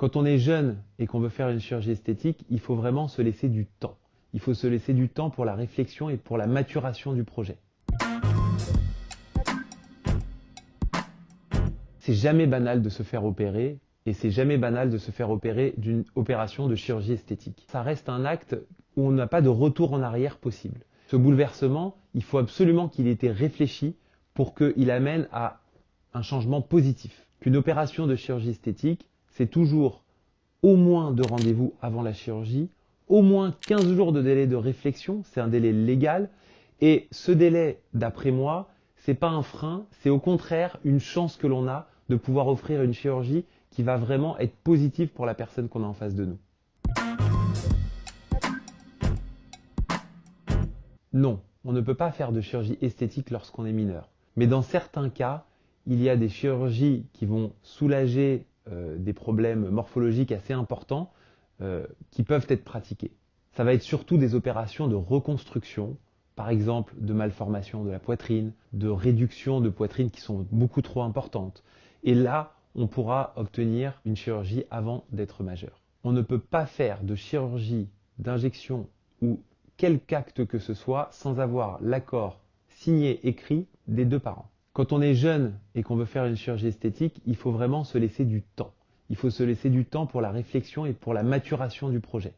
Quand on est jeune et qu'on veut faire une chirurgie esthétique, il faut vraiment se laisser du temps. Il faut se laisser du temps pour la réflexion et pour la maturation du projet. C'est jamais banal de se faire opérer et c'est jamais banal de se faire opérer d'une opération de chirurgie esthétique. Ça reste un acte où on n'a pas de retour en arrière possible. Ce bouleversement, il faut absolument qu'il ait été réfléchi pour qu'il amène à un changement positif. Qu'une opération de chirurgie esthétique, c'est toujours au moins 2 rendez-vous avant la chirurgie, au moins 15 jours de délai de réflexion, c'est un délai légal, et ce délai, d'après moi, c'est pas un frein, c'est au contraire une chance que l'on a de pouvoir offrir une chirurgie qui va vraiment être positive pour la personne qu'on a en face de nous. Non, on ne peut pas faire de chirurgie esthétique lorsqu'on est mineur. Mais dans certains cas, il y a des chirurgies qui vont soulager des problèmes morphologiques assez importants qui peuvent être pratiqués. Ça va être surtout des opérations de reconstruction, par exemple de malformation de la poitrine, de réduction de poitrine qui sont beaucoup trop importantes. Et là, on pourra obtenir une chirurgie avant d'être majeur. On ne peut pas faire de chirurgie d'injection ou quelque acte que ce soit sans avoir l'accord signé, écrit des 2 parents. Quand on est jeune et qu'on veut faire une chirurgie esthétique, il faut vraiment se laisser du temps. Il faut se laisser du temps pour la réflexion et pour la maturation du projet.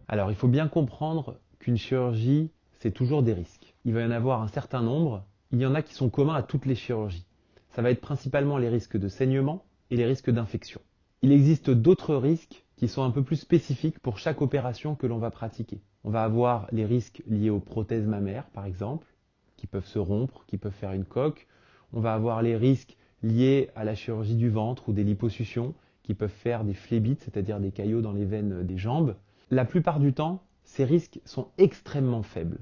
Alors, il faut bien comprendre qu'une chirurgie, c'est toujours des risques. Il va y en avoir un certain nombre. Il y en a qui sont communs à toutes les chirurgies. Ça va être principalement les risques de saignement et les risques d'infection. Il existe d'autres risques qui sont un peu plus spécifiques pour chaque opération que l'on va pratiquer. On va avoir les risques liés aux prothèses mammaires, par exemple, qui peuvent se rompre, qui peuvent faire une coque. On va avoir les risques liés à la chirurgie du ventre ou des liposuctions, qui peuvent faire des phlébites, c'est-à-dire des caillots dans les veines des jambes. La plupart du temps, ces risques sont extrêmement faibles.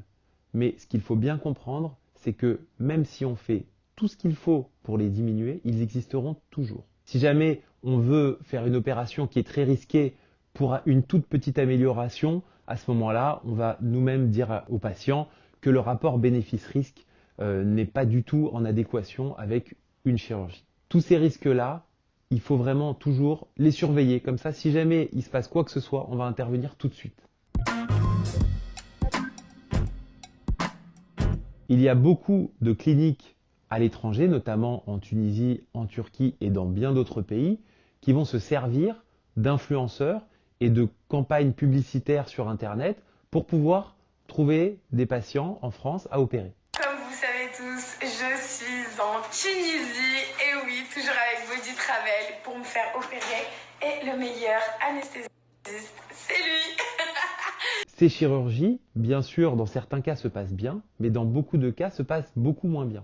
Mais ce qu'il faut bien comprendre, c'est que même si on fait tout ce qu'il faut pour les diminuer, ils existeront toujours. Si jamais on veut faire une opération qui est très risquée pour une toute petite amélioration, à ce moment-là, on va nous-mêmes dire aux patients que le rapport bénéfice-risque n'est pas du tout en adéquation avec une chirurgie. Tous ces risques-là, il faut vraiment toujours les surveiller. Comme ça, si jamais il se passe quoi que ce soit, on va intervenir tout de suite. Il y a beaucoup de cliniques à l'étranger, notamment en Tunisie, en Turquie et dans bien d'autres pays, qui vont se servir d'influenceurs et de campagnes publicitaires sur Internet pour pouvoir trouver des patients en France à opérer. Comme vous savez tous, je suis en Tunisie, et oui, toujours avec Body Travel pour me faire opérer. Et le meilleur anesthésiste, c'est lui. Ces chirurgies, bien sûr, dans certains cas se passent bien, mais dans beaucoup de cas se passent beaucoup moins bien.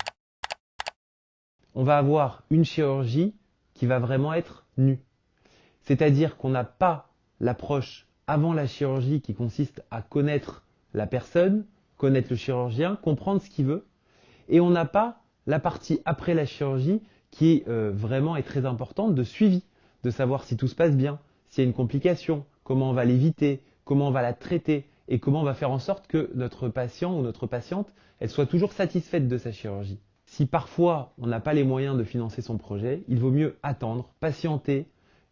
On va avoir une chirurgie qui va vraiment être nue. C'est-à-dire qu'on n'a pas l'approche avant la chirurgie qui consiste à connaître la personne, connaître le chirurgien, comprendre ce qu'il veut. Et on n'a pas la partie après la chirurgie qui vraiment est très importante de suivi, de savoir si tout se passe bien, s'il y a une complication, comment on va l'éviter, comment on va la traiter et comment on va faire en sorte que notre patient ou notre patiente, elle soit toujours satisfaite de sa chirurgie. Si parfois on n'a pas les moyens de financer son projet, il vaut mieux attendre, patienter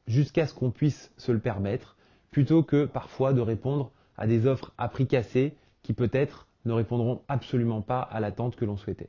jusqu'à ce qu'on puisse se le permettre, plutôt que parfois de répondre à des offres à prix cassé qui peut-être ne répondront absolument pas à l'attente que l'on souhaitait.